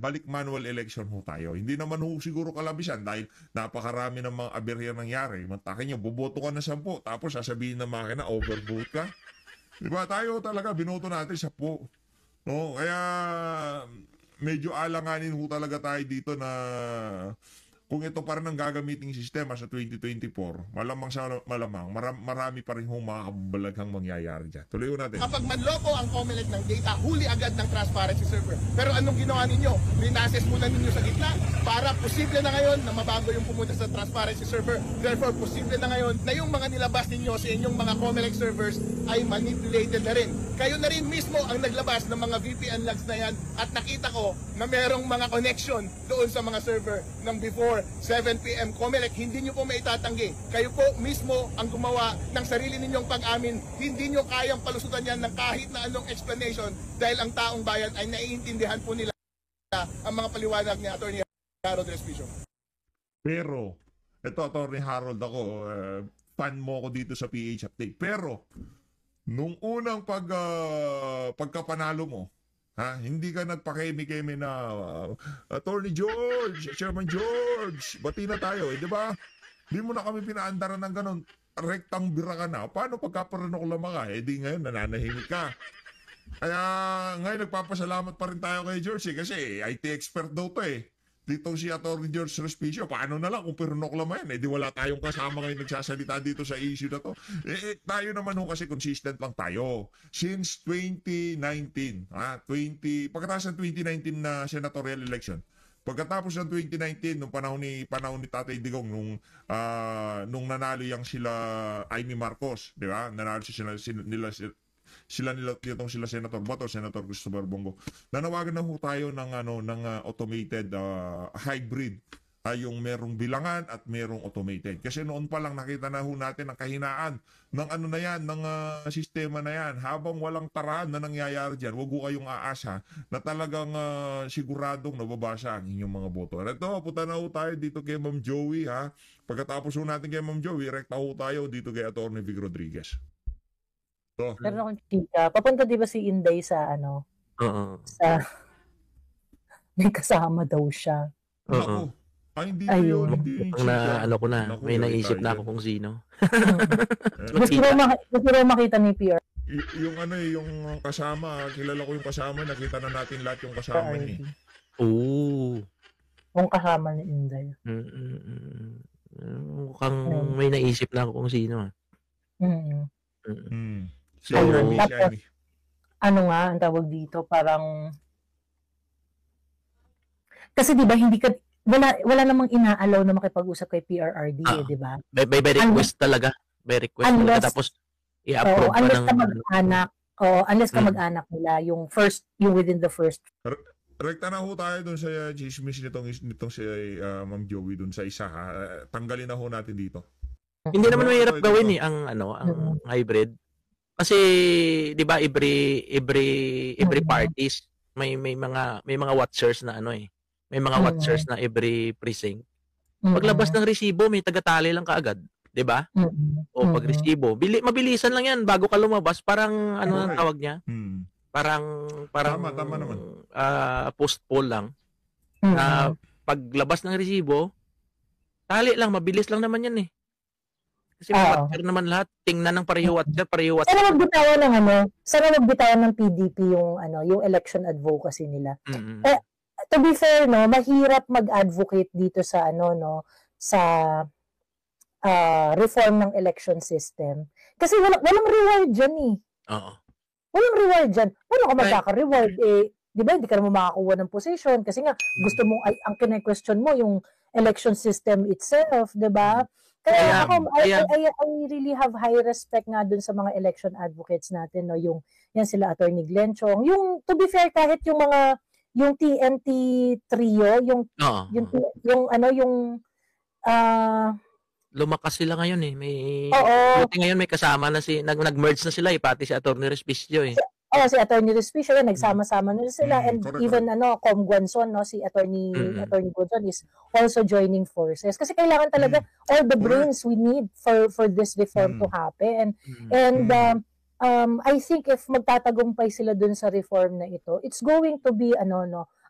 balik manual election ho tayo. Hindi naman ho siguro kalabisan dahil napakarami ng mga aberya nangyari. Mantakin nyo, boboto ka na 10, tapos sasabihin ng makina, overvote ka. Diba? Tayo talaga, binoto natin 10. No? Kaya medyo alanganin ho talaga tayo dito na kung ito pa rin ang gagamiting sistema sa 2024, malamang marami pa rin hong mga kabalaghang mangyayari dyan. Tuloy natin. Kapag manloko ang COMELEC ng data, huli agad ng transparency server. Pero anong ginawa ninyo? Rinases muna ninyo sa gitna para posible na ngayon na mabago yung pumunta sa transparency server. Therefore, posible na ngayon na yung mga nilabas ninyo sa inyong mga COMELEC servers ay manipulated na rin. Kayo na rin mismo ang naglabas ng mga VPN logs na yan at nakita ko na merong mga connection doon sa mga server ng before 7 PM COMELEC. Hindi nyo po maitatanggi. Kayo po mismo ang gumawa ng sarili ninyong pag-amin. Hindi nyo kayang palusutan yan ng kahit na anong explanation dahil ang taong bayan ay naiintindihan po nila ang mga paliwanag ni Atty. Harold Respicio. Pero, ito Atty. Harold, ako, fan mo ko dito sa PH Update. Pero, nung unang pagkapanalo mo, hindi ka nagpakemi-kemi na Attorney George, Chairman George, bati na tayo, di ba? Di mo na kami pinaandaran ng ganun. Rektang bira ka na. Paano pagkaparanok ka? Di ngayon nananahimik ka. Kaya ngayon nagpapasalamat pa rin tayo kay George kasi IT expert daw to Dito si Atty. George Respicio, paano na lang kung pirnoklama yan? Di wala tayong kasama ngayon nagsasalita dito sa issue na to. Tayo naman kasi consistent lang tayo. Since 2019, pagkatapos ng 2019 na senatorial election, pagkatapos ng 2019, nung panahon ni Tatay Digong, nung nanalo yang sila Amy Marcos, di ba? Nanalo sila Senator Bato, Senator Christopher Bongo. Nanawagan na ho tayo ng automated hybrid. Yung merong bilangan at merong automated. Kasi noon pa lang nakita na ho natin ang kahinaan ng ng sistema na yan. Habang walang tarahan na nangyayari dyan, wag ho kayong aasa na talagang siguradong nababasa ang inyong mga boto. Ito, punta na ho tayo dito kay Ma'am Joey. Pagkatapos ho natin kay Ma'am Joey, rekta ho tayo dito kay Atty. Vic Rodriguez. Pero kung chika, papunta di ba si Inday sa sa may kasama daw siya. Hindi yun. Ko na. May naisip na ako kung sino. Gusto rin makita ni PR. Yung kasama, kilala ko yung kasama, nakita na natin lahat yung kasama niya. Yung kasama ni Inday. Mukhang may naisip na ako kung sino. So, tapos, ang tawag dito, parang kasi di ba wala namang inaalaw na makipag-usap kay PRRD, di ba? By request talaga. By request talaga. Tapos i-approve pa unless ka mag-anak. Unless ka mag-anak nila, yung within the first. Rekta na ho tayo dun sa chismis nitong si Ma'am Joey dun sa isa. Tanggalin na ho natin dito. Hindi naman mahirap gawin ang hybrid. Kasi 'di ba every parties may mga watchers na may mga watchers na every precinct. Paglabas ng resibo may taga-tally lang kaagad, 'di ba? O pag resibo, mabilisan lang 'yan bago ka lumabas, parang ang tawag niya? Parang tama naman. Post poll lang. Paglabas ng resibo, tally lang, mabilis lang naman 'yan Kasi watcher naman lahat, tingnan ng pareho watcher. Sana magbitawan ng PDP yung election advocacy nila. To be fair, mahirap mag-advocate dito sa sa reform ng election system. Kasi walang reward diyan Walang reward diyan. Paano ka magkaka-reward? Di ba, hindi ka naman makakuha ng position kasi nga gusto mong ang kine-question mo yung election system itself, di ba? Kaya I really have high respect nga dun sa mga election advocates natin, yan sila Attorney Glenn Chong. Yung, to be fair, kahit yung TNT trio, lumakas sila ngayon ngayon may kasama na nag-merge na sila pati si Attorney Respicio si Attorney Respicio nagsama-sama na sila and even Com Guanzon si Attorney Guanzon is also joining forces kasi kailangan talaga all the brains we need for this reform to happen and I think if magtatagumpay sila dun sa reform na ito, it's going to be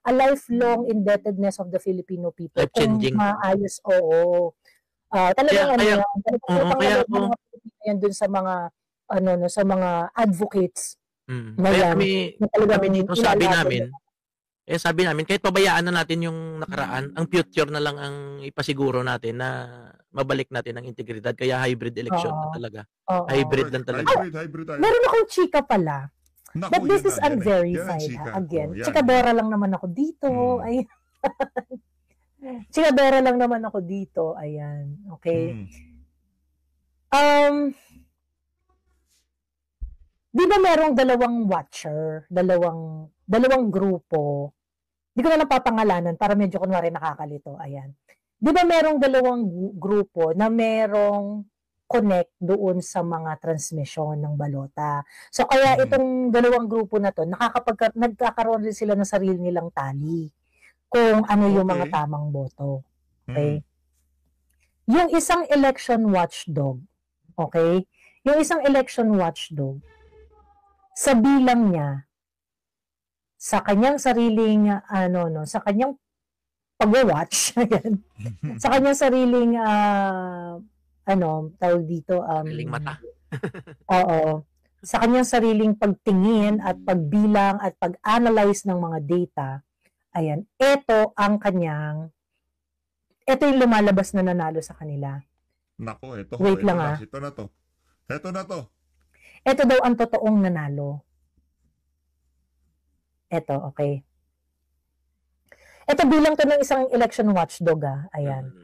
a lifelong indebtedness of the Filipino people. Life-changing. Kung maayos, oo. Talagang Kaya- yan, oo, kaya ng mga Pilipino yan dun sa mga, no, sa mga advocates. Kaya Ngayon, kami dito sabi namin, kahit pabayaan na natin yung nakaraan, ang future na lang ang ipasiguro natin na mabalik natin ang integridad. Kaya hybrid election na talaga. Oo. Hybrid lang talaga. Hybrid tayo. Meron akong chika pala. Naku, But this yun is na, yan eh. unverified. Yan ang chika. Again, Oh, yan. chikadora lang naman ako dito. Ay. Chikadora lang naman ako dito. Ayan. Okay. Di ba merong dalawang watcher, dalawang grupo? Di ko na napapangalanan para medyo kunwari nakakalito. Ayan. Di ba merong dalawang grupo na merong connect doon sa mga transmission ng balota? So kaya itong dalawang grupo na to, nagkakaroon rin sila ng sarili nilang tali kung ano yung mga tamang boto. Okay? Yung isang election watchdog, okay? Yung isang election watchdog, sa bilang niya, sa kanyang sariling, sa kanyang pag-watch, sa kanyang sariling, tawag dito, Sariling mata. Oo. Sa kanyang sariling pagtingin at pagbilang at pag-analyze ng mga data, ayan, ito yung lumalabas na nanalo sa kanila. Nako, ito. Wait lang, Ito na to. Ito daw ang totoong nanalo. Ito, okay. Ito bilang to ng isang election watchdog, ayan.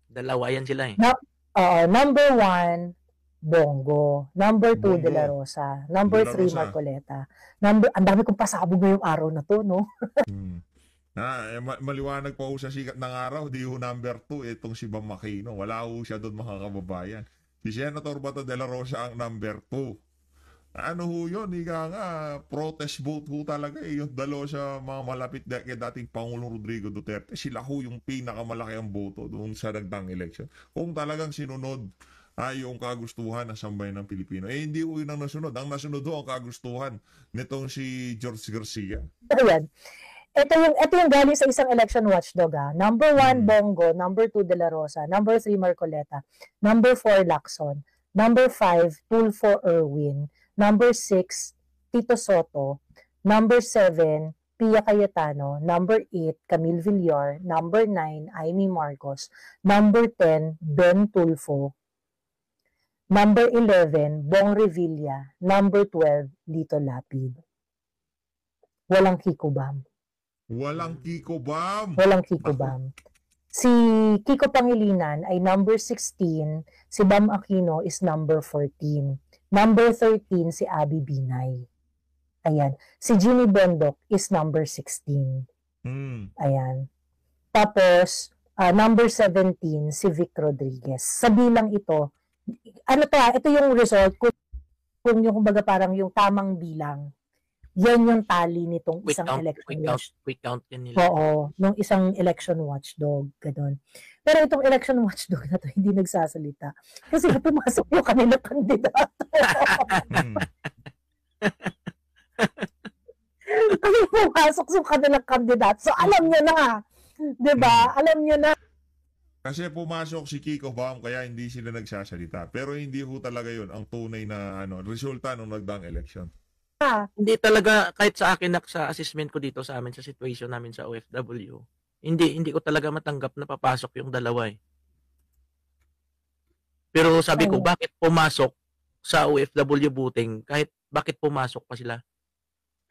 Dalawa yan sila eh. Number 1, Bongo. Number 2, De La Rosa. Number 3, Marcoleta. Ang dami kong pasabog ngayong araw na to, no? Maliwanag pa ho sa sikat ng araw, di ho number 2, itong si Bam Aquino. Wala ho siya doon, mga kababayan. Si Senator Bato de la Rosa ang number 2. Ano ho yun? Ika nga, protest vote ho talaga eh. Yung dalawa sa mga malapit kay dating Pangulong Rodrigo Duterte, sila ho yung pinakamalaki ang boto doon sa nagdaang election. Kung talagang sinunod yung kagustuhan ng sambayan ng Pilipino. Hindi ho yun ang nasunod. Ang nasunod ho ang kagustuhan nitong si George Garcia. Ayan. Ito yung galing sa isang election watchdog. Number 1, Bongo. Number 2, De La Rosa. Number 3, Marcoleta. Number 4, Lacson. Number 5, Tulfo Erwin. Number 6, Tito Soto. Number 7, Pia Cayetano. Number 8, Camille Villar. Number 9, Amy Marcos. Number 10, Ben Tulfo. Number 11, Bong Revilla. Number 12, Lito Lapid. Walang Kiko Bam. Walang Kiko Bam. Si Kiko Pangilinan ay number 16, si Bam Aquino is number 14. Number 13 si Abby Binay. Ayan. Si Jimmy Bondoc is number 16. Ayan. Tapos number 17 si Vic Rodriguez. Sa bilang ito, ito yung result kung yung kumbaga parang yung tamang bilang. Yan yung tali nitong isang election watchdog. Quick count yan nila. Oo, nung isang election watchdog, gano'n. Pero itong election watchdog na to, hindi nagsasalita. Kasi pumasok yung kanilang kandidato. Kasi pumasok yung kanilang kandidato. So, alam nyo na. Diba? Alam nyo na. Kasi pumasok si Kiko Bam, kaya hindi sila nagsasalita. Pero hindi ho talaga yun ang tunay na resulta ng nagdaang election. Hindi talaga, kahit sa akin sa assessment ko dito sa amin, sa situation namin sa OFW, hindi ko talaga matanggap na papasok yung dalawa eh. Pero sabi ko, bakit pumasok sa OFW voting, bakit pumasok pa sila?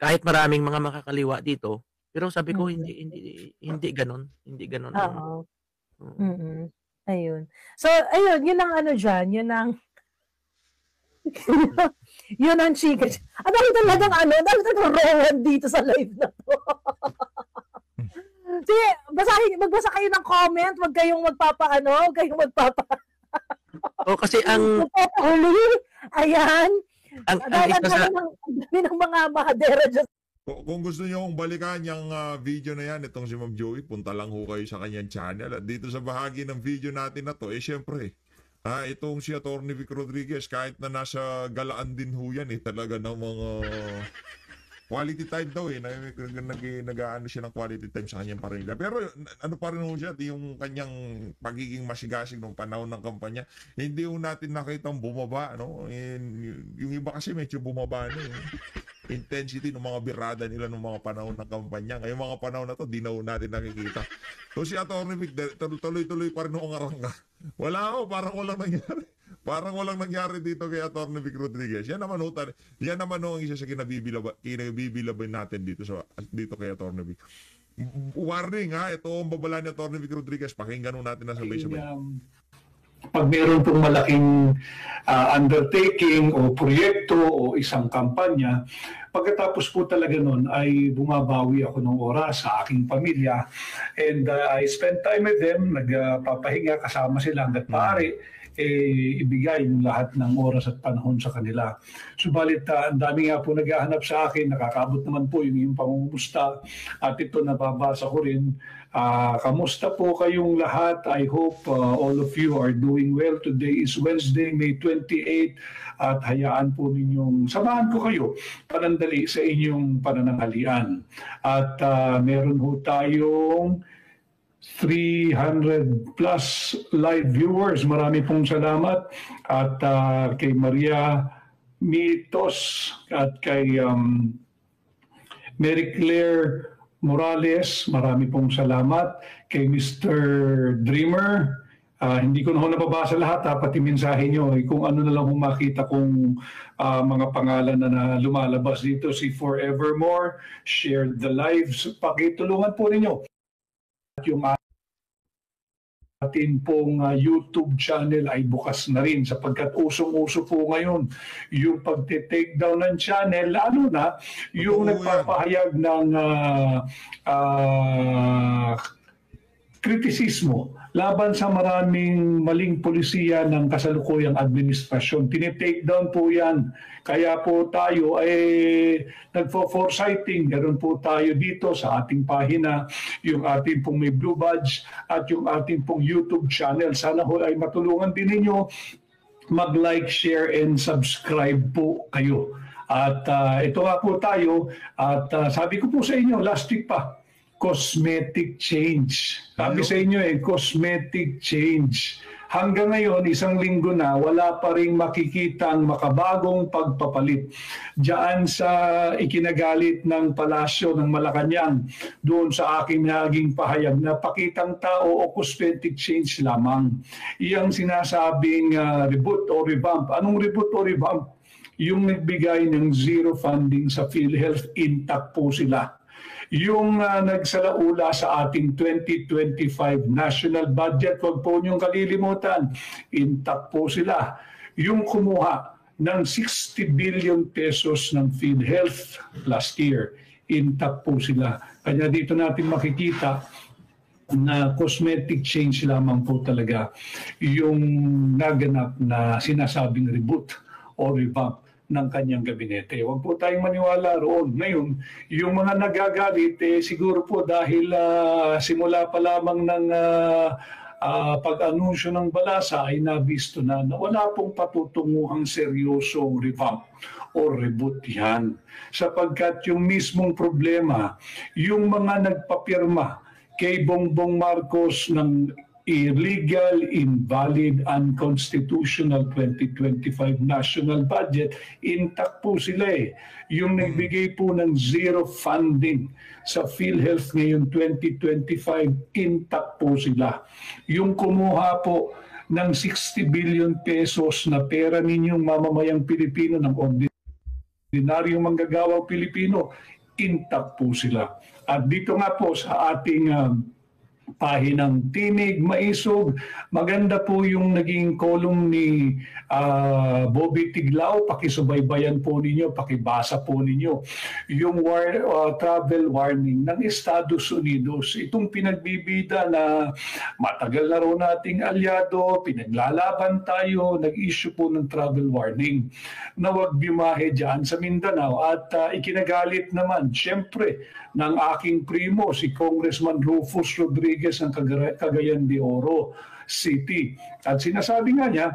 Kahit maraming mga makakaliwa dito, pero sabi ko, hindi ganon. Oo. Ayun. So, ayun, yun ang dyan, yun ang yun ang chika. Ang dami talagang rowan dito sa live na to. Sige, magbasa kayo ng comment, huwag kayong kasi ang ayan. Ang isa sa ng mga mahadera dyan. Kung gusto niyo balikan yung video na yan, itong si Ma'am Joey, punta lang ho kayo sa kanyang channel. At dito sa bahagi ng video natin na to, syempre, itong si Atty. Vic Rodriguez, kahit na nasa galaan din ho yan, talaga ng mga quality time daw eh. Nag-ano siya ng quality time sa kanyang pamilya. Pero ano pa rin siya, yung kanyang pagiging masigasig nung panahon ng kampanya, hindi yung natin nakitang bumaba, no? Yung iba kasi medyo bumaba na intensity ng mga birada nila nung mga panahon ng kampanya. Ngayong mga panahon na to, di na natin nakikita. So si Atty. Vic, tuloy-tuloy pa rin noong arangga. Wala ako, parang walang nangyari. Parang walang nangyari dito kay Atty. Vic Rodriguez. Yan naman ang isa sa kinabibilabay natin dito kay Atty. Vic. Warning ha, ito ang babala ni Atty. Vic Rodriguez. Pakinggan natin na sabay-sabay. Pag meron pong malaking undertaking o proyekto o isang kampanya, pagkatapos po talaga nun ay bumabawi ako ng oras sa aking pamilya and I spend time with them, nagpapahinga kasama sila hanggat maaari, ibigay yung lahat ng oras at panahon sa kanila. Subalit, ang dami nga po naghahanap sa akin, nakakabot naman po yung pangumusta at ito nababasa ko rin. Kamusta po kayong lahat? I hope all of you are doing well. Today is Wednesday, May 28 at hayaan po ninyong samahan ko kayo panandali sa inyong panananghalian. At meron ho tayong 300 plus live viewers. Marami pong salamat. At kay Maria Mitos at kay Mary Claire Morales, marami pong salamat. Kay Mr. Dreamer, hindi ko na nababasa lahat, pati mensahe nyo. Kung ano na lang kung makita kong mga pangalan na lumalabas dito, si Forevermore, share the lives. Pakitulungan po ninyo. At yung atin pong YouTube channel ay bukas na rin sapagkat usong-uso po ngayon yung pagte-take down ng channel, lalo na yung nagpapahayag ng kritisismo laban sa maraming maling polisiya ng kasalukuyang administrasyon. Tinitake down po yan. Kaya po tayo ay nagfo-foresighting. Meron po tayo dito sa ating pahina, yung ating pong may blue badge at yung ating pong YouTube channel. Sana ho ay matulungan din ninyo mag-like, share, and subscribe po kayo. At ito nga po tayo. At sabi ko po sa inyo, last week pa, cosmetic change. Sabi sa inyo cosmetic change. Hanggang ngayon, isang linggo na, wala pa rin makikitang makabagong pagpapalit. Diyan sa ikinagalit ng palasyo ng Malacanang, doon sa aking naging pahayag na pakitang tao o cosmetic change lamang. Iyang sinasabing reboot o revamp. Anong reboot o revamp? Yung nagbigay ng zero funding sa PhilHealth, intact po sila. Yung nagsalaula sa ating 2025 national budget, wag po niyong kalilimutan, intact po sila. Yung kumuha ng 60 billion pesos ng PhilHealth last year, intact po sila. Kanya dito natin makikita na cosmetic change lamang po talaga yung naganap na sinasabing reboot o revamp ng kanyang gabinete. Huwag po tayong maniwala roon. Ngayon, yung mga nagagalit, siguro po dahil simula pa lamang ng pag-anunsyo ng balasa ay nabisto na wala pong patutunguhang seryosong revamp o reboot yan. Sapagkat yung mismong problema, yung mga nagpapirma kay Bongbong Marcos ng illegal, invalid, unconstitutional 2025 national budget, intact po sila Yung nagbigay po ng zero funding sa PhilHealth ngayon 2025, intact po sila. Yung kumuha po ng 60 billion pesos na pera ninyong mamamayang Pilipino ng ordinaryong manggagawang Pilipino, intact po sila. At dito nga po sa ating pahinang Tinig, Maisog. Maganda po yung naging column ni Bobby Tiglao. Pakisubaybayan po ninyo, pakibasa po ninyo. Yung travel warning ng Estados Unidos. Itong pinagbibida na matagal na raw nating alyado, pinaglalaban tayo, nag-issue po ng travel warning na huwag bimahe dyan sa Mindanao. At ikinagalit naman, syempre, ng aking primo, si Congressman Rufus Rodriguez ng Cagayan de Oro City. At sinasabi nga niya,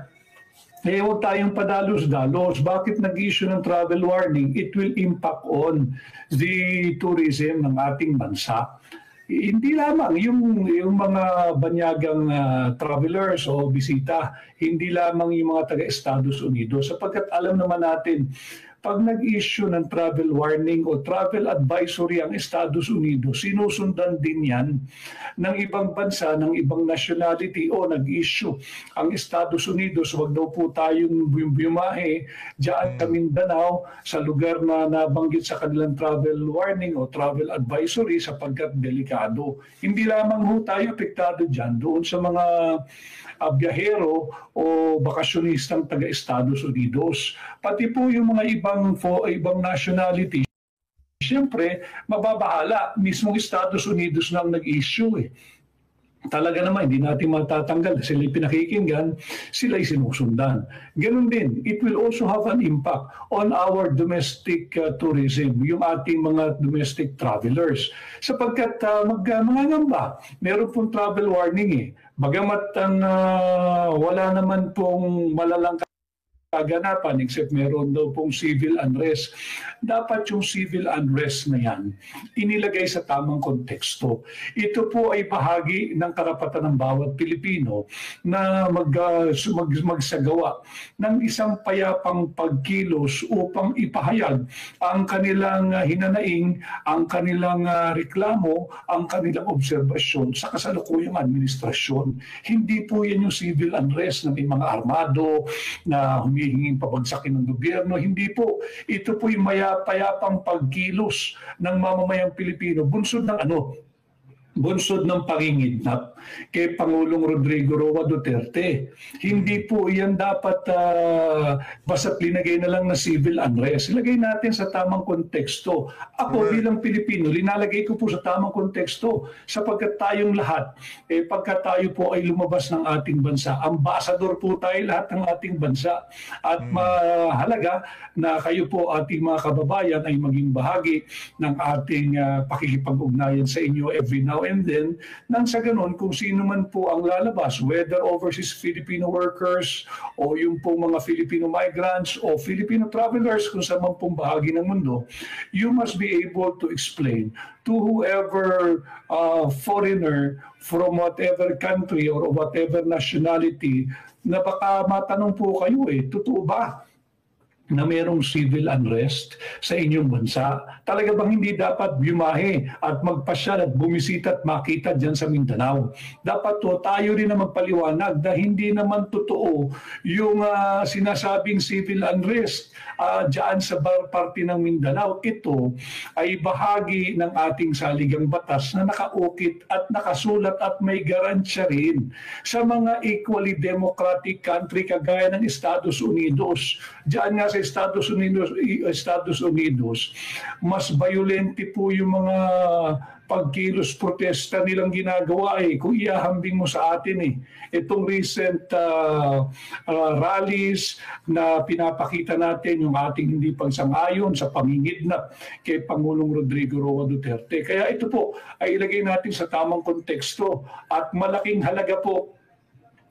huwag tayong padalos-dalos. Bakit nag-issue ng travel warning? It will impact on the tourism ng ating bansa. Hindi lamang yung mga banyagang travelers o bisita, hindi lamang yung mga taga-Estados Unidos. Sapagkat alam naman natin, pag nag-issue ng travel warning o travel advisory ang Estados Unidos, sinusundan din yan ng ibang bansa, ng ibang nationality o nag-issue ang Estados Unidos. Wag daw po tayong bumahe dyan sa Mindanao sa lugar na nabanggit sa kanilang travel warning o travel advisory sapagkat delikado. Hindi lamang ho tayo apektado dyan doon sa mga biyahero o bakasyonistang taga-Estados Unidos. Pati po yung mga ibang nationality, siyempre, mababahala. Mismong Estados Unidos na ang nag-issue eh. Talaga naman, hindi natin matatanggal. Sila'y pinakikinggan, sila'y sinusundan. Ganun din, it will also have an impact on our domestic tourism, yung ating mga domestic travelers. Sapagkat mangangamba, meron pong travel warning eh. Bagamat wala naman pong malalang kaganapan except meron daw pong civil unrest. Dapat yung civil unrest na yan inilagay sa tamang konteksto. Ito po ay bahagi ng karapatan ng bawat Pilipino na magsagawa ng isang payapang pagkilos upang ipahayag ang kanilang hinanaing, ang kanilang reklamo, ang kanilang obserbasyon sa kasalukuyang administrasyon. Hindi po yan yung civil unrest na may mga armado na humihinging pabagsakin ng gobyerno. Hindi po. Ito po yung payapang pagkilos ng mamamayang Pilipino. Bunsod ng pangingidnap kay Pangulong Rodrigo Roa Duterte. Hindi po yan dapat basta't linagay na lang na civil unrest. Ilagay natin sa tamang konteksto. Ako bilang Pilipino, linalagay ko po sa tamang konteksto sapagkat tayong lahat, pagka tayo po ay lumabas ng ating bansa, ambassador po tayo lahat ng ating bansa. At mahalaga na kayo po ating mga kababayan ay maging bahagi ng ating pakikipag-ugnayan sa inyo every now and then, nang sa ganun, kung sino man po ang lalabas, whether overseas Filipino workers o yung pong mga Filipino migrants o Filipino travelers kung sa man pong bahagi ng mundo, you must be able to explain to whoever foreigner from whatever country or whatever nationality na baka matanong po kayo totoo ba na mayroong civil unrest sa inyong bansa? Talaga bang hindi dapat bumahe at magpasyal at bumisita at makita dyan sa Mindanao? Dapat tayo rin na magpaliwanag na hindi naman totoo yung sinasabing civil unrest dyan sa parte ng Mindanao. Ito ay bahagi ng ating saligang batas na nakaukit at nakasulat at may garansya rin sa mga equally democratic country kagaya ng Estados Unidos. Diyan nga sa Estados Unidos, mas violente po yung mga pagkilos protesta nilang ginagawa kung iahambing mo sa atin itong recent rallies na pinapakita natin yung ating hindi pagsang-ayon sa pangingidnap kay Pangulong Rodrigo Roa Duterte. Kaya ito po ay ilagay natin sa tamang konteksto at malaking halaga po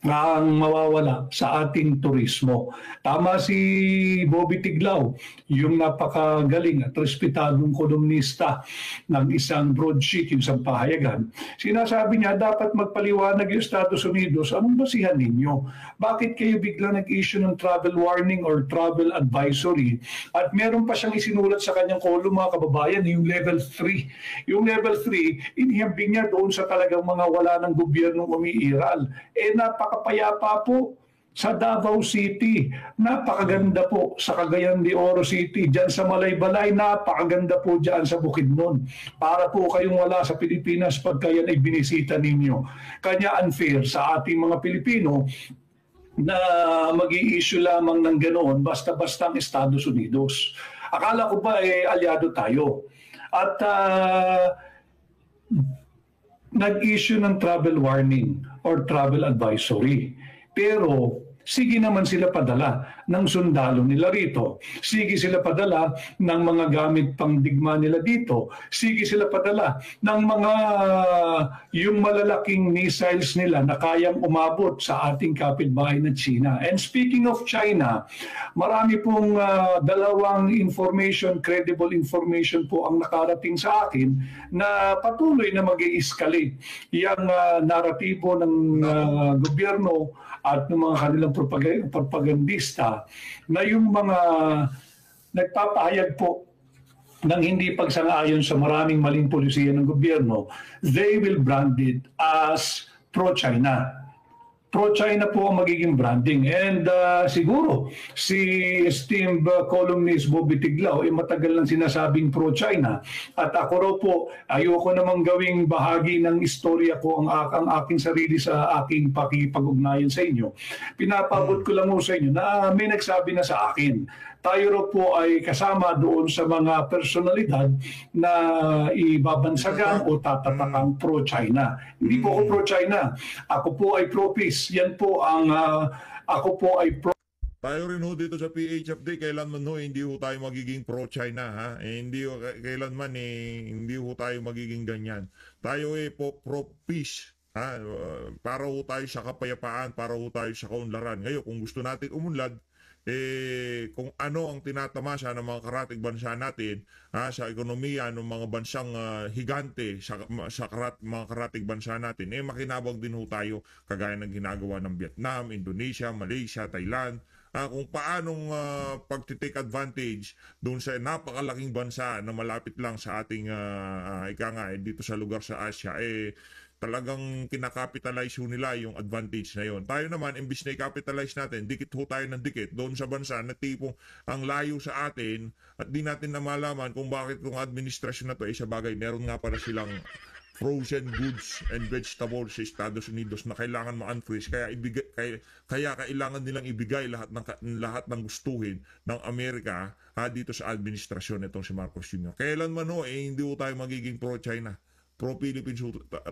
ang mawawala sa ating turismo. Tama si Bobby Tiglao, yung napakagaling at respetadong kolumnista ng isang broadsheet, yung isang pahayagan. Sinasabi niya, dapat magpaliwanag yung Estados Unidos, anong basihan ninyo? Bakit kayo bigla nag-issue ng travel warning or travel advisory? At meron pa siyang isinulat sa kanyang kolum, mga kababayan, yung level 3. Yung level 3, inihambing niya doon sa talagang mga wala ng gobyernong umiiral. Napakapayapa po sa Davao City. Napakaganda po sa Cagayan de Oro City. Diyan sa Malaybalay, napakaganda po diyan sa Bukidnon. Para po kayong wala sa Pilipinas pagka yan ay binisita ninyo. Kanya unfair sa ating mga Pilipino na mag-i-issue lamang ng ganoon basta-basta ang Estados Unidos. Akala ko ba aliado tayo? At nag-issue ng travel warning or travel advisory. Pero sige naman sila padala ng sundalo nila rito. Sige sila padala ng mga gamit pangdigma nila dito. Sige sila padala ng mga yung malalaking missiles nila na kayang umabot sa ating kapitbahay na China. And speaking of China, marami pong dalawang credible information po ang nakarating sa akin na patuloy na mag-i-escalate yung naratibo ng gobyerno at ng mga kanilang propagandista na yung mga nagpapahayag po ng hindi pagsang-ayon sa maraming maling polisiya ng gobyerno, they will brand it as pro-China. Pro-China po ang magiging branding. And siguro, si esteemed columnist Bobby Tiglao ay matagal lang sinasabing pro-China. At ako raw po, ayoko namang gawing bahagi ng istorya ko ang aking sarili sa aking pakipag-ugnayan sa inyo. Pinapabot ko lang mo sa inyo na may nagsabi na sa akin. Tayo raw po ay kasama doon sa mga personalidad na ibabansagan o tatatakang pro-China. Hindi po ako pro-China. Ako po ay pro-peace. Yan po ang ako po ay pro. Tayo rin ho dito sa PH Update, kailanman ho hindi ho tayo magiging pro-China, ha? Hindi ho, kailanman hindi ho tayo magiging ganyan. Tayo pro-peace. Para ho tayo sa kapayapaan, para ho tayo sa kaunlaran. Ngayon, kung gusto natin umunlad, kung ano ang tinatamasa ng mga karatig bansa natin sa ekonomiya ng mga bansang higante sa mga karatig bansa natin, makinabang din ho tayo kagaya ng ginagawa ng Vietnam, Indonesia, Malaysia, Thailand, kung paanong pagtitake advantage doon sa napakalaking bansa na malapit lang sa ating dito sa lugar sa Asia, talagang kinakapitalize ho nila yung advantage na yon. Tayo naman, imbis na i-capitalize natin, dikit ho tayo ng dikit doon sa bansa na tipong ang layo sa atin at di natin na malaman kung bakit kung administrasyon na to sa bagay, meron nga para silang frozen goods and vegetables sa Estados Unidos na kailangan ma-unfreeze, kaya kailangan nilang ibigay lahat ng gustuhin ng Amerika dito sa administrasyon nitong si Marcos Jr. Kailanman ho, hindi ho tayo magiging pro-China. Pro-Philippines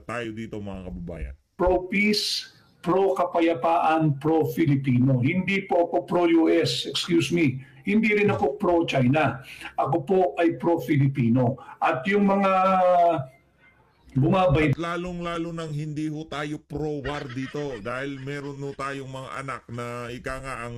tayo dito, mga kababayan. Pro-peace, pro-kapayapaan, pro-Filipino. Hindi po ako pro-US, excuse me. Hindi rin ako pro-China. Ako po ay pro-Filipino. At yung mga bumabay. Lalong-lalo nang hindi ho tayo pro-war dito dahil meron ho tayong mga anak na ang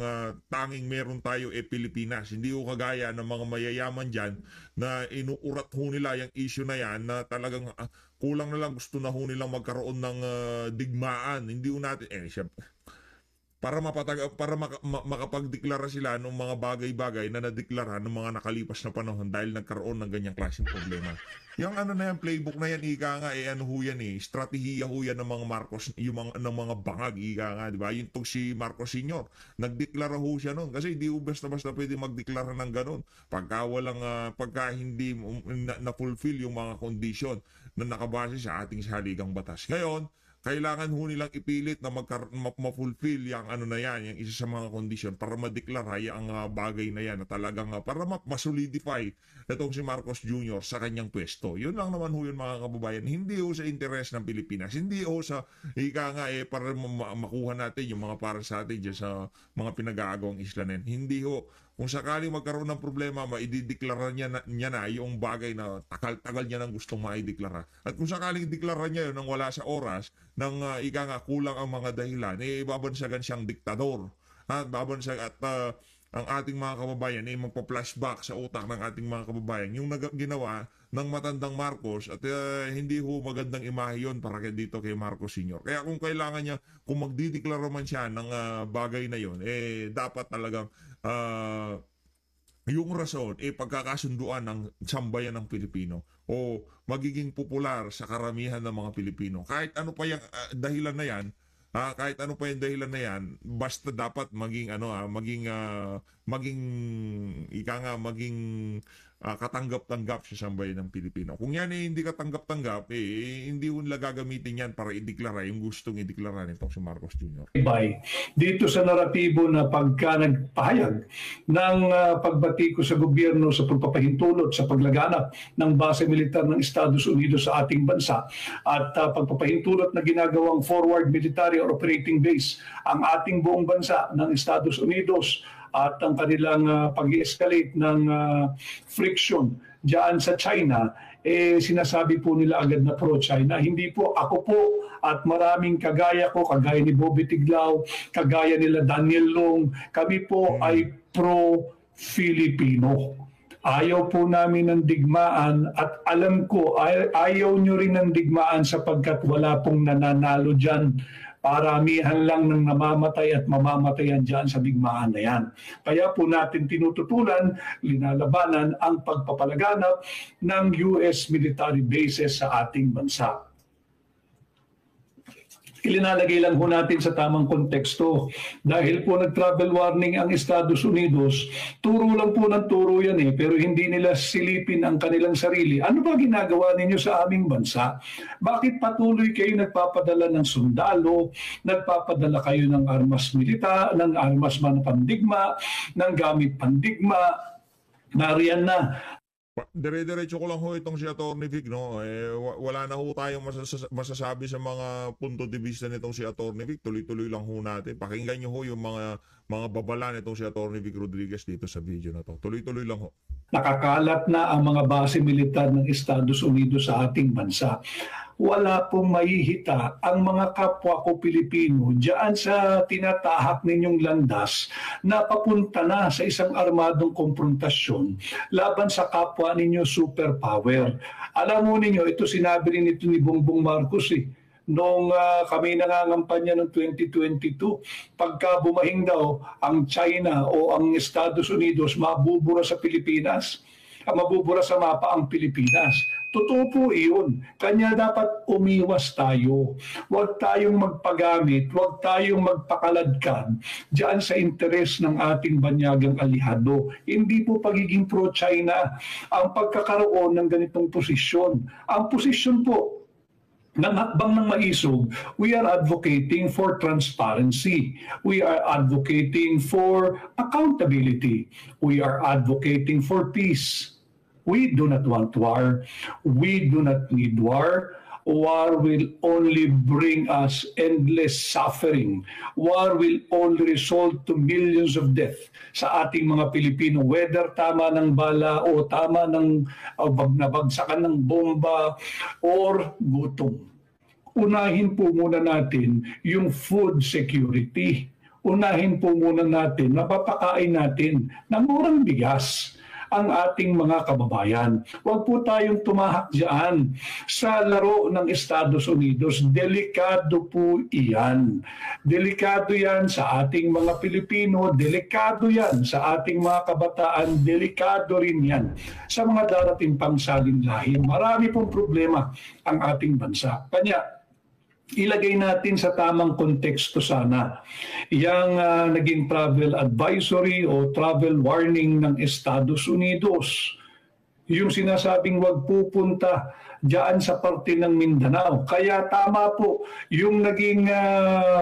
tanging meron tayo Pilipinas. Hindi ho kagaya ng mga mayayaman dyan na inuurat ho nila yung issue na yan na talagang kulang na lang gusto na ho nilang magkaroon ng digmaan. Hindi ho natin, para makapagdeklara sila ng mga bagay-bagay na nadeklara ng mga nakalipas na panahon dahil nagkaroon ng ganyang klaseng problema. Yung na yan, playbook na yan, strategiya ho yan ng mga Marcos, ng mga bangag, di ba? Yung si Marcos Sr., nagdeklara ho siya noon kasi hindi ho basta-basta pwede magdeklara ng ganon pagka hindi na-fulfill yung mga kondisyon na nakabase sa ating saligang batas. Ngayon, kailangan ho nilang ipilit na ma-fulfill yung yung isa sa mga kondisyon para madeklara yung bagay na yan na talagang para ma-solidify itong si Marcos Jr. sa kanyang pwesto. Yun lang naman ho yun, mga kababayan. Hindi ho sa interes ng Pilipinas. Hindi ho sa para makuha natin yung mga para sa atin dyan sa mga pinag-aagawang isla na yan. Hindi ho. Kung sakaling magkaroon ng problema, maidideklara niya na yung bagay na tagal-tagal niya nang gustong maideklara. At kung sakaling deklara niya yun nang wala sa oras, nang kulang ang mga dahilan, babansagan siyang diktador. Babansag at ang ating mga kababayan magpa-flashback sa utak ng ating mga kababayan yung ginawa ng matandang Marcos at hindi ho magandang imahe yun para dito kay Marcos Sr. Kaya kung kailangan niya, kung magdideklara man siya ng bagay na yun, dapat talagang yung rason pagkakasunduan ng sambayan ng Pilipino o magiging popular sa karamihan ng mga Pilipino. Kahit ano pa yung dahilan na yan, basta dapat maging maging katanggap-tanggap sa sambayan ng Pilipino. Kung yan hindi katanggap-tanggap, hindi mo nila gagamitin yan para ideklara yung gustong ideklara nitong si Marcos Jr. Dito sa naratibo na pagka nagpahayag ng pagbati ko sa gobyerno sa pagpapahintulot sa paglaganap ng base militar ng Estados Unidos sa ating bansa at pagpapahintulot na ginagawang forward military or operating base ang ating buong bansa ng Estados Unidos at ang kanilang pag-i-escalate ng friction diyan sa China, sinasabi po nila agad na pro-China. Hindi po, ako po at maraming kagaya ko, kagaya ni Bobby Tiglao, kagaya nila Daniel Long, kami po ay pro-Filipino. Ayaw po namin ng digmaan at alam ko, ayaw nyo rin ng digmaan sapagkat wala pong nananalo dyan. Paramihan lang ng namamatay at mamamatayan dyan sa digmaan na yan. Kaya po natin tinututulan, linalabanan ang pagpapalaganap ng US military bases sa ating bansa. Ilinalagay lang po natin sa tamang konteksto. Dahil po nag-travel warning ang Estados Unidos, turo lang po ng turo yan pero hindi nila silipin ang kanilang sarili. Ano ba ginagawa ninyo sa aming bansa? Bakit patuloy kayo nagpapadala ng sundalo, nagpapadala kayo ng armas militar, ng armas man pandigma, ng gamit pandigma? Nariyan na. Dire-diretso ko lang ho itong si Atty. Vic, no? Wala na ho tayong masasabi sa mga punto de vista nitong si Atty. Vic. Tuloy-tuloy lang ho natin. Pakinggan nyo ho yung mga babala nitong si Atty. Vic Rodriguez dito sa video na to. Tuloy-tuloy lang ho. Nakakalat na ang mga base militar ng Estados Unidos sa ating bansa. Wala pong mahihita ang mga kapwa ko Pilipino diyan sa tinatahak ninyong landas na papunta na sa isang armadong konfrontasyon laban sa kapwa ninyo superpower. Alam mo ninyo, ito sinabi rin ito ni Bongbong Marcos noong kami nangangampanya noong 2022, pagka bumahing daw ang China o ang Estados Unidos, mabubura sa Pilipinas, mabubura sa mapa ang Pilipinas. Totoo po iyon. Kanya dapat umiwas tayo. Huwag tayong magpagamit, huwag tayong magpakaladkad diyan sa interes ng ating banyagang alihado. Hindi po pagiging pro-China ang pagkakaroon ng ganitong posisyon. Ang posisyon po ng hakbang ng maisog, we are advocating for transparency. We are advocating for accountability. We are advocating for peace. We do not want war. We do not need war. War will only bring us endless suffering. War will only result to millions of deaths sa ating mga Pilipino, whether tama ng bala o tama ng nabagsakan ng bomba or gutom. Unahin po muna natin yung food security. Unahin po muna natin, mapapakain natin ng murang bigas ang ating mga kababayan. Huwag po tayong tumahak dyan sa laro ng Estados Unidos. Delikado po iyan. Delikado yan sa ating mga Pilipino. Delikado yan sa ating mga kabataan. Delikado rin yan sa mga darating pang salinlahin. Marami pong problema ang ating bansa. Kanya, ilagay natin sa tamang konteksto sana yung naging travel advisory o travel warning ng Estados Unidos. Yung sinasabing wag pupunta diyan sa parte ng Mindanao. Kaya tama po yung naging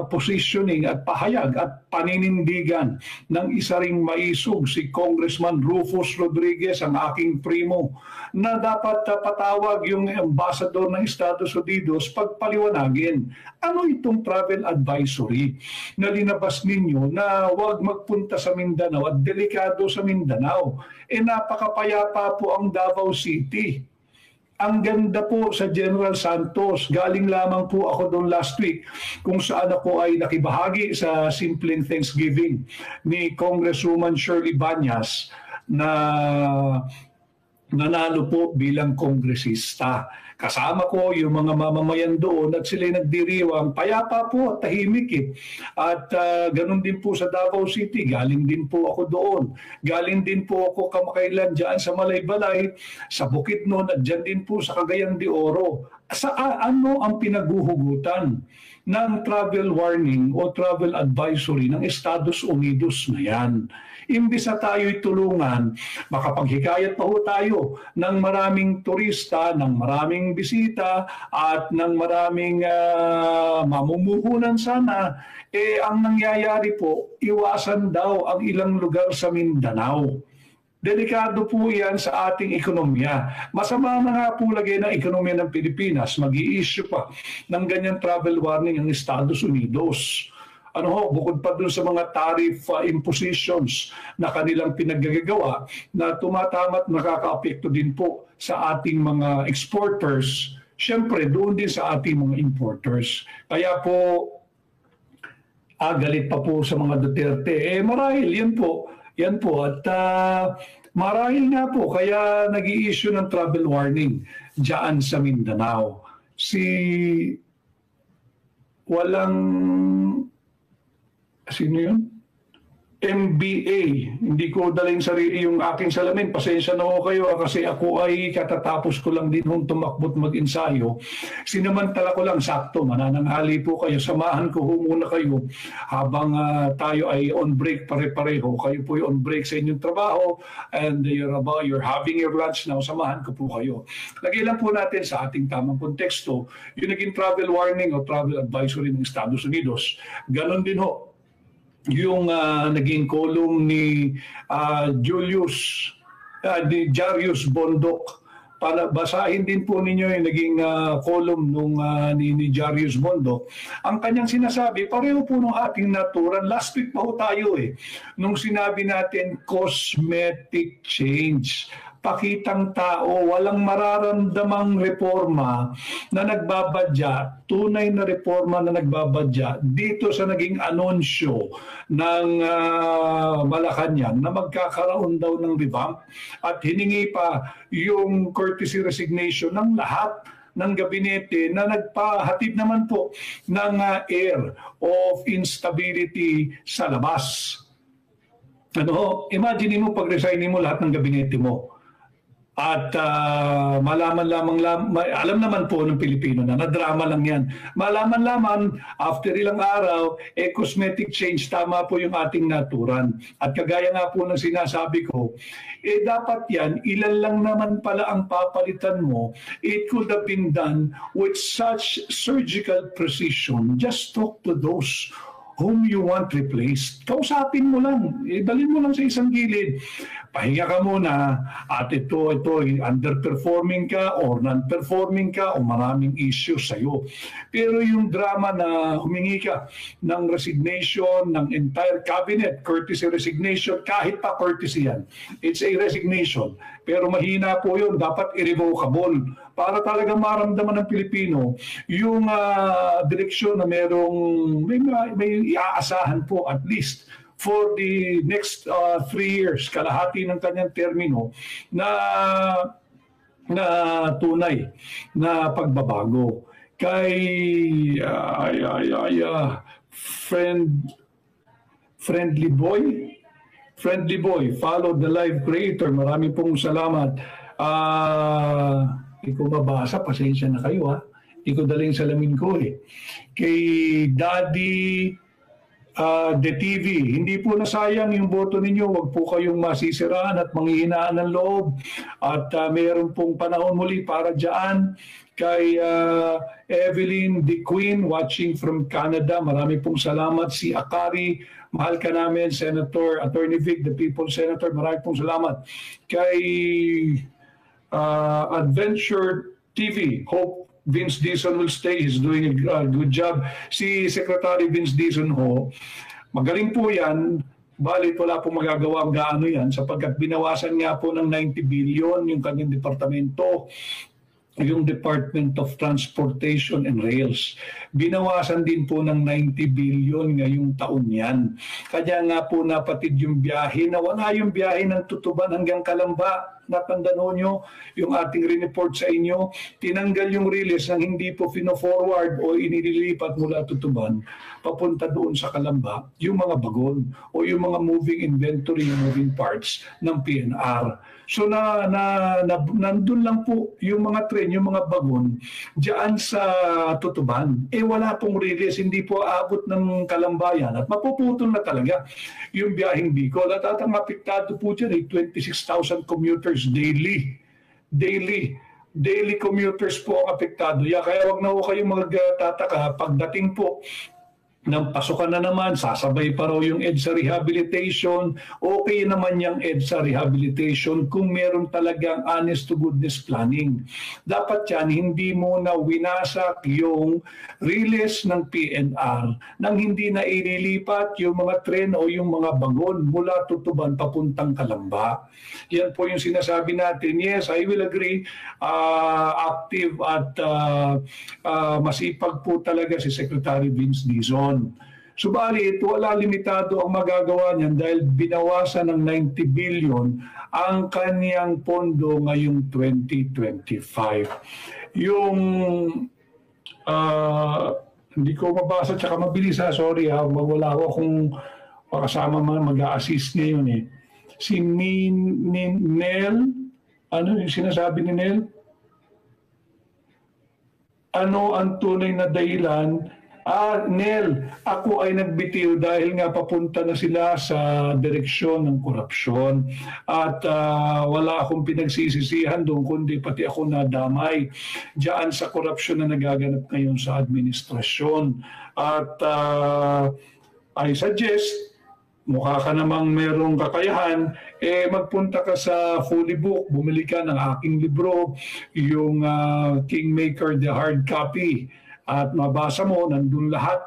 positioning at pahayag at paninindigan ng isa ring maisog si Congressman Rufus Rodriguez, ang aking primo, na dapat patawag yung ambassador ng Estados Unidos pagpaliwanagin ano itong travel advisory na linabas ninyo na wag magpunta sa Mindanao at delikado sa Mindanao. Napakapayapa po ang Davao City. Ang ganda po sa General Santos. Galing lamang po ako doon last week kung saan ako ay nakibahagi sa simpleng Thanksgiving ni Congresswoman Shirley Banyas na nanalo po bilang kongresista. Kasama ko yung mga mamamayan doon at sila'y nagdiriwang. Payapa po at tahimik At ganun din po sa Davao City. Galing din po ako doon. Galing din po ako kamakailan dyan sa Malaybalay, sa Bukidnon at dyan din po sa Cagayan de Oro. Sa ano ang pinaguhugutan ng travel warning o travel advisory ng Estados Unidos na yan. Imbis na tayo'y tulungan, makapaghikayat pa ho tayo ng maraming turista, ng maraming bisita, at ng maraming mamumuhunan sana, ang nangyayari po, iwasan daw ang ilang lugar sa Mindanao. Delikado po yan sa ating ekonomiya. Masama na nga po lagay ng ekonomiya ng Pilipinas, mag-i-issue pa ng ganyan travel warning ang Estados Unidos. Bukod pa dun sa mga tariff impositions na kanilang pinaggagawa na tumatamat nakaka-apekto din po sa ating mga exporters, syempre doon din sa ating mga importers. Kaya po, galit pa po sa mga Duterte. Marahil, yan po. At marahil nga po, kaya nag-i-issue ng travel warning dyan sa Mindanao. Sino yun? MBA. Hindi ko dalhin yung aking salamin. Pasensya na ho kayo kasi ako ay katatapos ko lang din hong tumakbot mag-ensayo. Sinamantala ko lang, sakto, manananghali po kayo. Samahan ko ho muna kayo habang tayo ay on break pare-pareho. Kayo po ay on break sa inyong trabaho and you're having your lunch now. Samahan ko po kayo. Lagay lang po natin sa ating tamang konteksto yung naging travel warning o travel advisory ng Estados Unidos. Ganon din ho yung naging column ni Jarius Bondok. Para basahin din po ninyo yung naging column ni Jarius Bondok. Ang kanyang sinasabi, pareho po nung ating naturan. Last week pa ho tayo nung sinabi natin cosmetic change. Pakitang tao, walang mararamdamang reforma na nagbabadya, tunay na reforma na nagbabadya dito sa naging anunsyo ng Malacanang na magkakaroon daw ng revamp at hiningi pa yung courtesy resignation ng lahat ng gabinete na nagpahatid naman po ng air of instability sa labas. Imagine mo pag-resignin mo lahat ng gabinete mo. At alam naman po ng Pilipino na drama lang yan. Malaman after ilang araw, cosmetic change, tama po yung ating naturan. At kagaya nga po ng sinasabi ko, dapat yan, ilan lang naman pala ang papalitan mo. It could have been done with such surgical precision. Just talk to those whom you want replaced. Kausapin mo lang. Dalhin mo lang sa isang gilid. Pahinga ka muna at ito, underperforming ka or non-performing ka o maraming issues sa'yo. Pero yung drama na humingi ka ng resignation ng entire cabinet, courtesy resignation, kahit pa courtesy yan. It's a resignation. Pero mahina po yun, dapat irrevocable para talaga maramdaman ng Pilipino yung direksyon na may iaasahan po at least for the next 3 years, kalahati ng kanyang termino na tunay na pagbabago. Kay Friendly Boy, follow the live creator. Marami pong salamat. Hindi ko mabasa, pasensya na kayo ha. Hindi ko daling salamin ko Kay Daddy The TV, hindi po nasayang yung boto ninyo. Huwag po kayong masisiraan at manghihinaan ng loob. At mayroon pong panahon muli para dyan. Kay Evelyn the Queen watching from Canada, marami pong salamat. Si Akari, mahal ka namin, Senator Attorney Vic, the People's Senator, marami pong salamat. Kay Adventure TV, Hope Vince Dizon will stay. He's doing a good job. Si Secretary Vince Dizon ho, magaling po yan. Balit wala pong magagawa ang gaano yan sapagkat binawasan nga po ng 90 billion yung kanyang departamento, yung Department of Transportation and Rails. Binawasan din po ng 90 billion ngayong taon yan. Kaya nga po napatid yung biyahe, nawala yung biyahe ng Tutuban hanggang Kalamba. Natandaan nyo yung ating report sa inyo, tinanggal yung release nang hindi po fino-forward o inililipat mula Tutuban papunta doon sa Kalamba, yung mga bagon o yung mga moving inventory, yung moving parts ng PNR. So nandun lang po yung mga train natin yung mga bagon diyan sa Tutuban. Wala pong release, hindi po aabot ng Kalambayan at mapuputol na talaga yung biyaheng Bicol. At ang apektado po dyan ay 26,000 commuters daily. Daily commuters po ang apektado. Kaya wag na po kayong magtataka pagdating po ng pasukan na naman, sasabay pa raw yung EDSA rehabilitation. Okay naman yung EDSA rehabilitation kung meron talagang honest to goodness planning. Dapat yan, hindi muna winasak yung release ng PNR nang hindi na ililipat yung mga tren o yung mga bagon mula Tutuban papuntang Calamba. Yan po yung sinasabi natin. Yes, I will agree. Active at masipag po talaga si Secretary Vince Dizon. Subalit, wala limitado ang magagawa niyan dahil binawasan ng 90 billion ang kanyang pondo ngayong 2025. Yung hindi ko mabasa tsaka mabilis sorry wala ako kung kasama mag-a-assist ngayon eh. Si Nel, ano yung sinasabi ni Nel? Ano ang tunay na dahilan? Nel, ako ay nagbitiw dahil nga papunta na sila sa direksyon ng korupsyon at wala akong pinagsisisihan doon kundi pati ako nadamay diyan sa korupsyon na nagaganap ngayon sa administrasyon. At I suggest, mukha ka namang merong kakayahan, magpunta ka sa Holy Book, bumili ka ng aking libro, yung Kingmaker, the hard copy. At mabasa mo, nandun lahat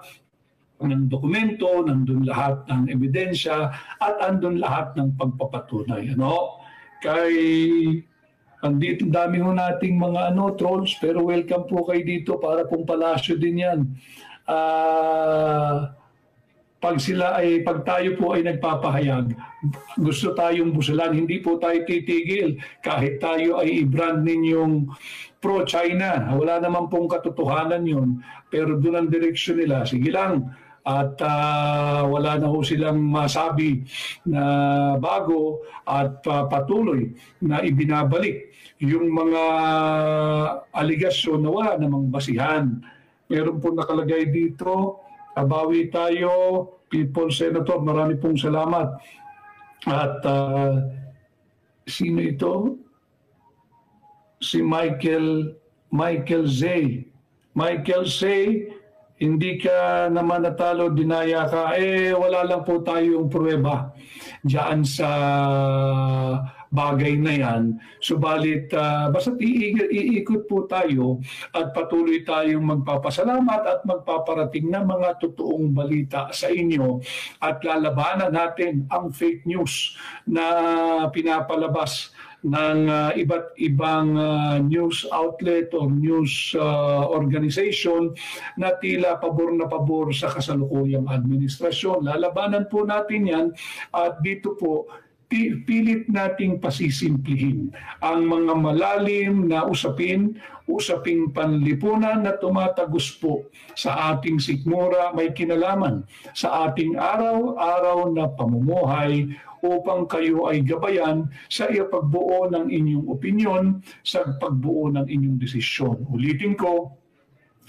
ng dokumento, nandun lahat ng ebidensya, at andun lahat ng pagpapatunay. Andito, dami ho nating mga trolls, pero welcome po kayo dito para pong palasyo din yan. Pag tayo po ay nagpapahayag, gusto tayong busalan, hindi po tayo titigil kahit tayo ay i-brand ninyong pro-China. Wala naman pong katotohanan yun, pero doon ang direksyon nila, sige lang. At wala na ho silang masabi na bago at patuloy na ibinabalik yung mga aligasyon na wala namang basihan. Meron po nakalagay dito, abawi tayo, People Senator, marami pong salamat. At sino ito? Si Michael Zay. Michael Zay, hindi ka naman natalo, dinaya ka. Wala lang po tayong pruweba diyan sa bagay na yan. Subalit, basta't iikot po tayo at patuloy tayong magpapasalamat at magpaparating ng mga totoong balita sa inyo at lalabanan natin ang fake news na pinapalabas ng iba't ibang news outlet o news organization na tila pabor na pabor sa kasalukuyang administrasyon. Lalabanan po natin yan at dito po pilit nating pasisimplihin ang mga malalim na usaping panlipunan na tumatagos po sa ating sikmura, may kinalaman sa ating araw-araw na pamumuhay upang kayo ay gabayan sa pagbuo ng inyong opinyon, sa pagbuo ng inyong desisyon. Ulitin ko,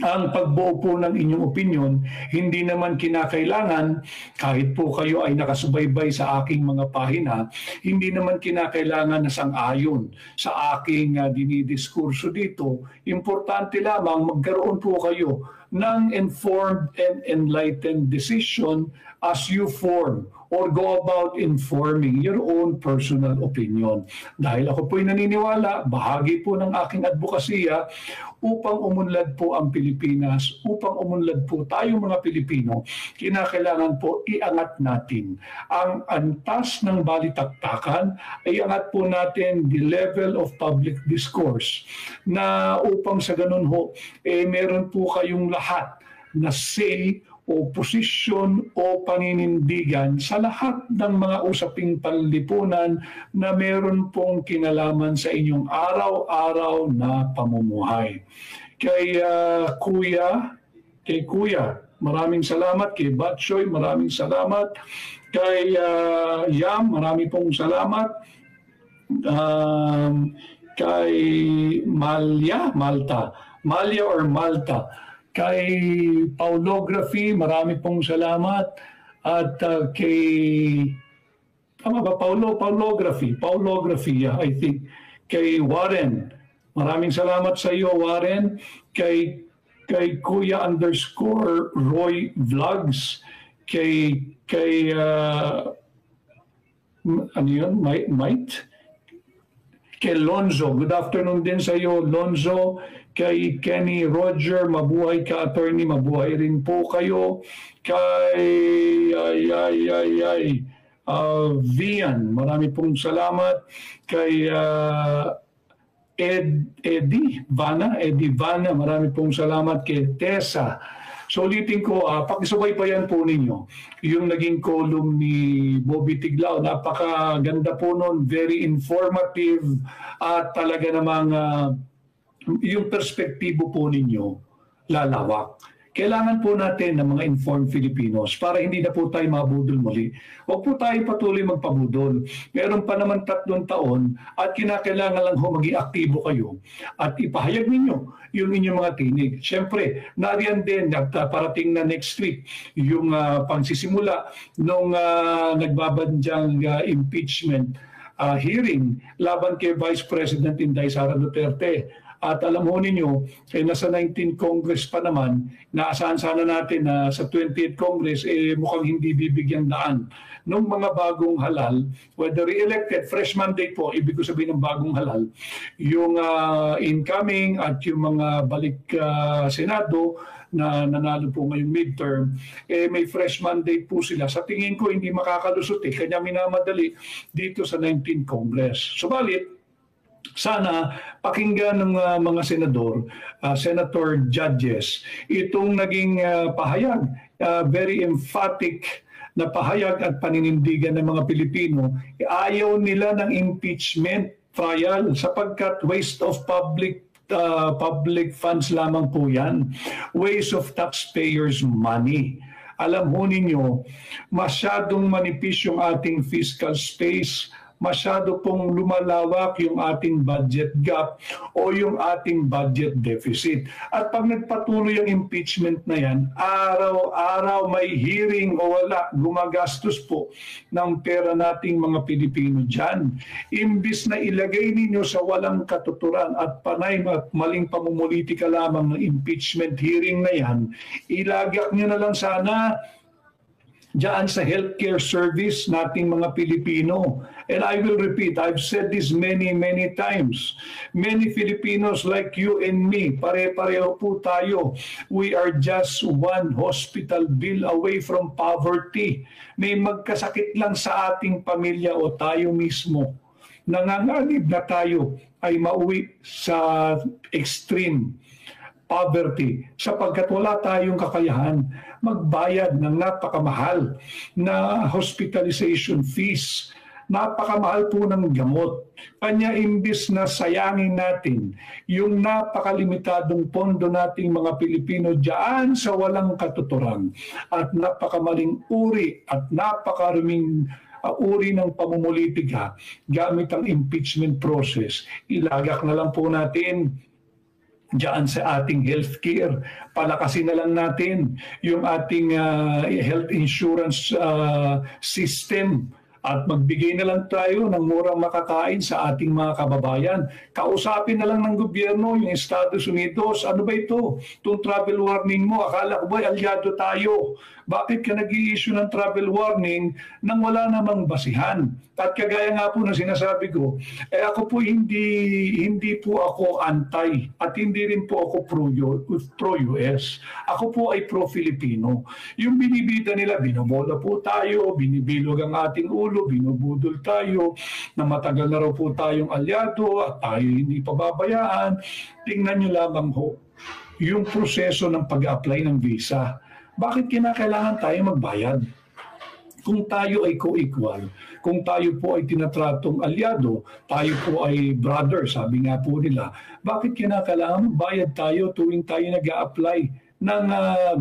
ang pagbuo po ng inyong opinyon, hindi naman kinakailangan, kahit po kayo ay nakasubaybay sa aking mga pahina, hindi naman kinakailangan na sang-ayon sa aking dinidiskurso dito. Importante lamang magkaroon po kayo ng informed and enlightened decision as you form or go about informing your own personal opinion. Dahil ako po'y naniniwala, bahagi po ng aking advokasya upang umunlad po ang Pilipinas, upang umunlad po tayong mga Pilipino, kinakailangan po iangat natin ang antas ng balitaktakan, iangat po natin the level of public discourse na upang sa ganun ho, meron po kayong lahat na say o posisyon o paninindigan sa lahat ng mga usaping panlipunan na meron pong kinalaman sa inyong araw-araw na pamumuhay. Kay Kuya, maraming salamat. Kay Batchoy, maraming salamat. Kay Yam, maraming pong salamat. kay Malta, kay Paulography, marami pong salamat, at kay Paulography, yeah, I think, kay Warren, maraming salamat sa iyo, Warren, kay Kuya _Roy Vlogs, kay ano yun, Mite, kay Lonzo, good afternoon din sa iyo, Lonzo, kay Kenny Roger, mabuhay ka, attorney, mabuhay rin po kayo, kay Vian, marami pong salamat, kay Eddie Vana, marami pong salamat, kay Tessa. So ulitin ko, pakisubaybayan po ninyo yung naging column ni Bobby Tiglao. Napakaganda po nun, very informative, at talaga namang yung perspektibo po ninyo lalawak. Kailangan po natin ng mga informed Filipinos para hindi na po tayo mabudol muli. Huwag po tayo patuloy magpabudol. Meron pa naman 3 taon at kinakailangan lang ho maging aktibo kayo at ipahayag ninyo yung inyong mga tinig. Siyempre, nariyan din at parating na next week yung pagsisimula nung nagbabandyang impeachment hearing laban kay Vice President Inday Sara Duterte. At alam mo ninyo, nasa 19th Congress pa naman, naasahan sana natin na sa 20th Congress, mukhang hindi bibigyan daan ng mga bagong halal, whether re-elected, fresh mandate po, ibig ko sabihin ng bagong halal, yung incoming at yung mga balik Senado na nanalo po ngayong midterm, may fresh mandate po sila. Sa tingin ko, hindi makakalusot kanya minamadali dito sa 19th Congress. Subalit, sana pakinggan ng mga senador, senator judges, itong naging pahayag, very emphatic na pahayag at paninindigan ng mga Pilipino. Ayaw nila ng impeachment trial sapagkat waste of public funds lamang po yan. Waste of taxpayers' money. Alam ho ninyo, masyadong manipis yung ating fiscal space, masyado pong lumalawak yung ating budget gap o yung ating budget deficit. At pag nagpatuloy ang impeachment na yan, araw-araw may hearing o wala, gumagastos po ng pera nating mga Pilipino dyan. Imbis na ilagay ninyo sa walang katuturan at panay at maling pamumulitika lamang ng impeachment hearing na yan, ilagak nyo na lang sana diyan sa healthcare service nating mga Pilipino. And I will repeat, I've said this many times. Many Filipinos like you and me, pare-pareho po tayo. We are just one hospital bill away from poverty. May magkasakit lang sa ating pamilya o tayo mismo. Nanganganib na tayo ay mauwi sa extreme poverty sapagkat wala tayong kakayahan magbayad ng napakamahal na hospitalization fees. Napakamahal po ng gamot. Kanya imbis na sayangin natin yung napakalimitadong pondo nating mga Pilipino diyan sa walang katuturan at napakamaling uri at napakaruming uri ng pamumulitika gamit ang impeachment process. Ilagak na lang po natin diyan sa ating healthcare. Palakasin na lang natin yung ating health insurance system at magbigay na lang tayo ng murang makakain sa ating mga kababayan. Kausapin na lang ng gobyerno yung Estados Unidos. Ano ba ito? Itong travel warning mo, akala ko ba aliado tayo? Bakit ka nag-i-issue ng travel warning nang wala namang basihan? At kagaya nga po na sinasabi ko, ako po hindi po ako anti at hindi rin po ako pro-US. Ako po ay pro-Filipino. Yung binibida nila, binobola po tayo, binibilog ang ating ulo, binubudol tayo, na matagal na raw po tayong aliado at tayo hindi pababayaan. Tingnan nyo lamang ho, yung proseso ng pag-apply ng visa. Bakit kinakailangan tayo magbayad? Kung tayo ay co-equal, kung tayo po ay tinatratong aliado, tayo po ay brother, sabi nga po nila, bakit kinakailangan magbayad tayo tuwing tayo nag-a-apply ng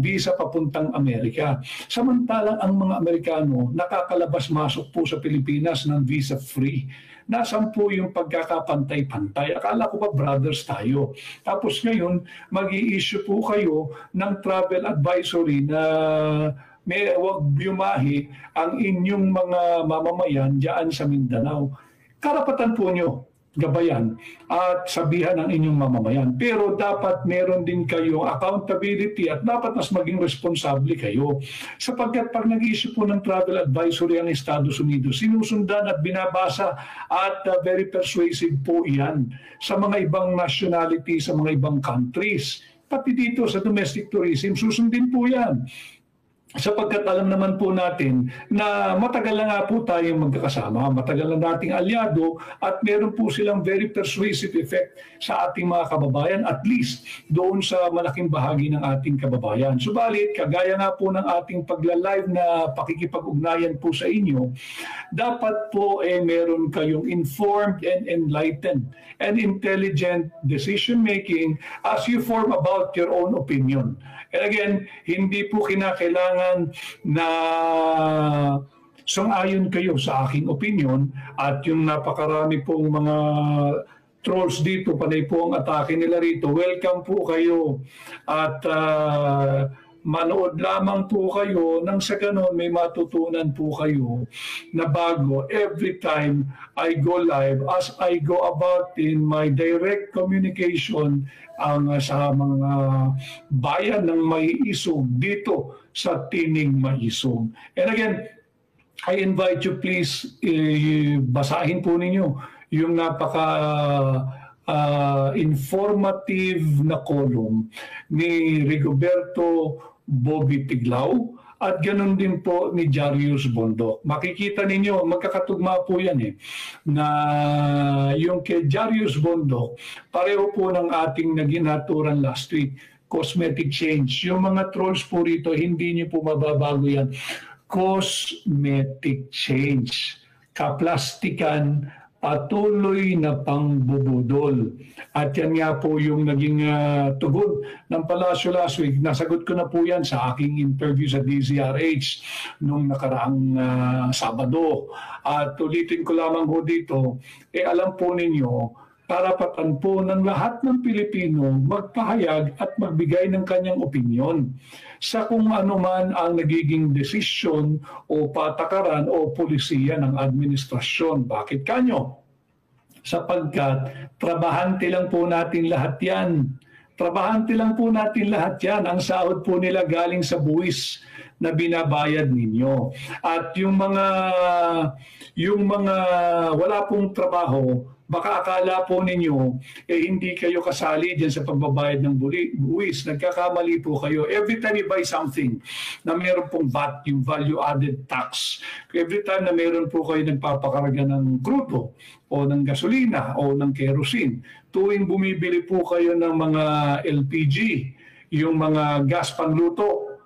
visa papuntang Amerika. Samantalang ang mga Amerikano nakakalabas-masok po sa Pilipinas ng visa-free. Nasaan po yung pagkakapantay-pantay? Akala ko ba brothers tayo? Tapos ngayon, mag-i-issue po kayo ng travel advisory na may wag biumahi ang inyong mga mamamayan diyan sa Mindanao. Karapatan po nyo gabayan at sabihan ang inyong mamamayan. Pero dapat meron din kayo accountability at dapat mas maging responsable kayo. Sapagkat pag nag-issue po ng travel advisory ang Estados Unidos, sinusundan at binabasa at very persuasive po yan sa mga ibang nationality, sa mga ibang countries. Pati dito sa domestic tourism, susundin po yan. Sapagkat alam naman po natin na matagal na nga po tayong magkakasama, matagal na nating alyado at meron po silang very persuasive effect sa ating mga kababayan, at least doon sa malaking bahagi ng ating kababayan. Subalit, kagaya nga po ng ating pagla-live na pakikipag-ugnayan po sa inyo, dapat po meron kayong informed and enlightened and intelligent decision-making as you form about your own opinion. And again, hindi po kinakailangan na sung-ayon kayo sa aking opinion at yung napakarami pong mga trolls dito, panay po ang atake nila rito. Welcome po kayo at manood lamang po kayo nang sa ganon may matutunan po kayo na bago every time I go live as I go about in my direct communication sa mga bayan ng Maiisog dito sa Tining Maiisog. And again, I invite you please basahin po ninyo yung informative na column ni Rigoberto Bobby Tiglao at ganun din po ni Jarius Bondok. Makikita ninyo, magkakatugma po yan na yung kay Jarius Bondok, pareho po ng ating naginaturan last week, cosmetic change. Yung mga trolls po rito, hindi niyo po mababago yan. Cosmetic change. Kaplastikan, patuloy na pangbubudol. At yan nga po yung naging tugon ng Palasyo last week. Nasagot ko na po yan sa aking interview sa DZRH nung nakaraang Sabado. At ulitin ko lamang po dito, alam po ninyo, karapatan po ng lahat ng Pilipino magpahayag at magbigay ng kanyang opinyon sa kung ano man ang nagiging desisyon o patakaran o polisiya ng administrasyon. Bakit kanyo? Sapagkat trabahante lang po natin lahat yan. Trabahante lang po natin lahat yan. Ang sahod po nila galing sa buwis na binabayad ninyo. At yung mga wala pong trabaho, baka akala po ninyo, hindi kayo kasali dyan sa pagbabayad ng buwis. Nagkakamali po kayo. Every time you buy something na meron pong VAT, yung value-added tax, every time na meron po kayo nagpapakarga ng krudo o ng gasolina o ng kerosene, tuwing bumibili po kayo ng mga LPG, yung mga gas panluto,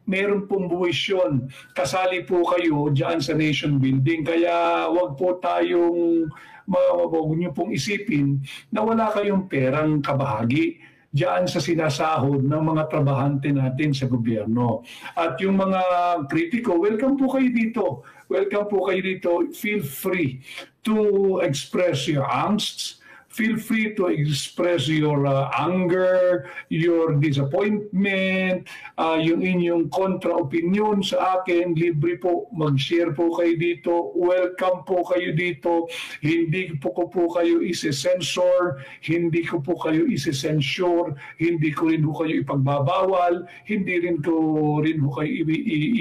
meron pong buwis yun. Kasali po kayo dyan sa nation building. Kaya wag po tayong huwag niyo pong isipin na wala kayong perang kabahagi diyan sa sinasahod ng mga trabahante natin sa gobyerno. At yung mga kritiko, welcome po kayo dito. Welcome po kayo dito. Feel free to express your angsts. Feel free to express your anger, your disappointment, yung inyong kontra-opinion sa akin. Libre po, mag-share po kayo dito. Welcome po kayo dito. Hindi ko po kayo isi-censor, hindi ko po kayo isi-censure, hindi ko rin po kayo ipagbabawal, hindi rin ko kayo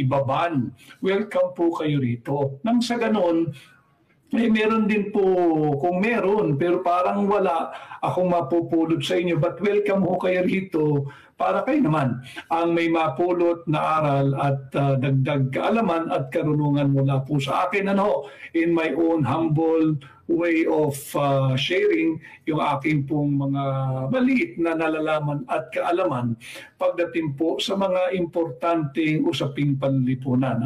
ibaban. Welcome po kayo rito. Nang sa ganon, meron din po, kung meron, pero parang wala akong mapupulot sa inyo. But welcome ho kayo rito para kayo naman ang may mapulot na aral at dagdag kaalaman at karunungan mula po sa akin. In my own humble way of sharing yung aking pong mga maliit na nalalaman at kaalaman pagdating po sa mga importanteng usaping panlipunan.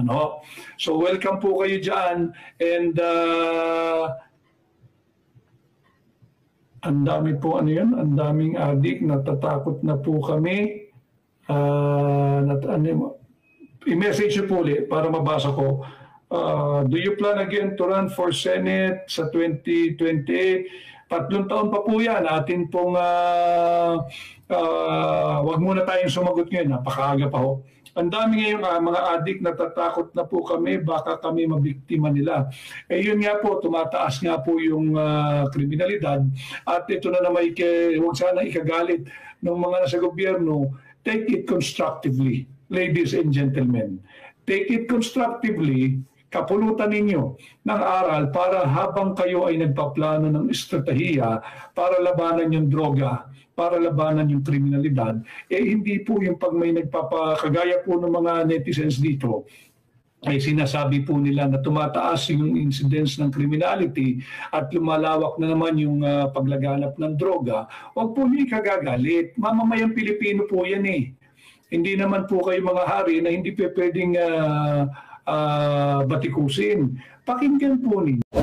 So welcome po kayo dyan, and ang dami po ang daming adik, natatakot na po kami. i-message niyo po ulit para mabasa ko. Do you plan again to run for Senate sa 2028? 3 taon pa po yan. Atin pong wag muna tayong sumagot ngayon. Napakaaga pa ho. Ang dami ngayong mga adik natatakot na po kami, baka kami mabiktima nila. Yun nga po, tumataas nga po yung kriminalidad. At ito na naman, huwag sana ikagalit ng mga nasa gobyerno. Take it constructively, ladies and gentlemen. Take it constructively, kapulutan ninyo ng aral para habang kayo ay nagpaplano ng estratehiya para labanan yung droga, para labanan yung kriminalidad, hindi po yung pag may nagpapakagaya po ng mga netizens dito, ay sinasabi po nila na tumataas yung incidence ng criminality at lumalawak na naman yung paglaganap ng droga. Huwag po niyo ikagagalit. Mamamayang Pilipino po yan eh. Hindi naman po kayo mga hari na hindi pwedeng batikusin. Pakinggan po ninyo.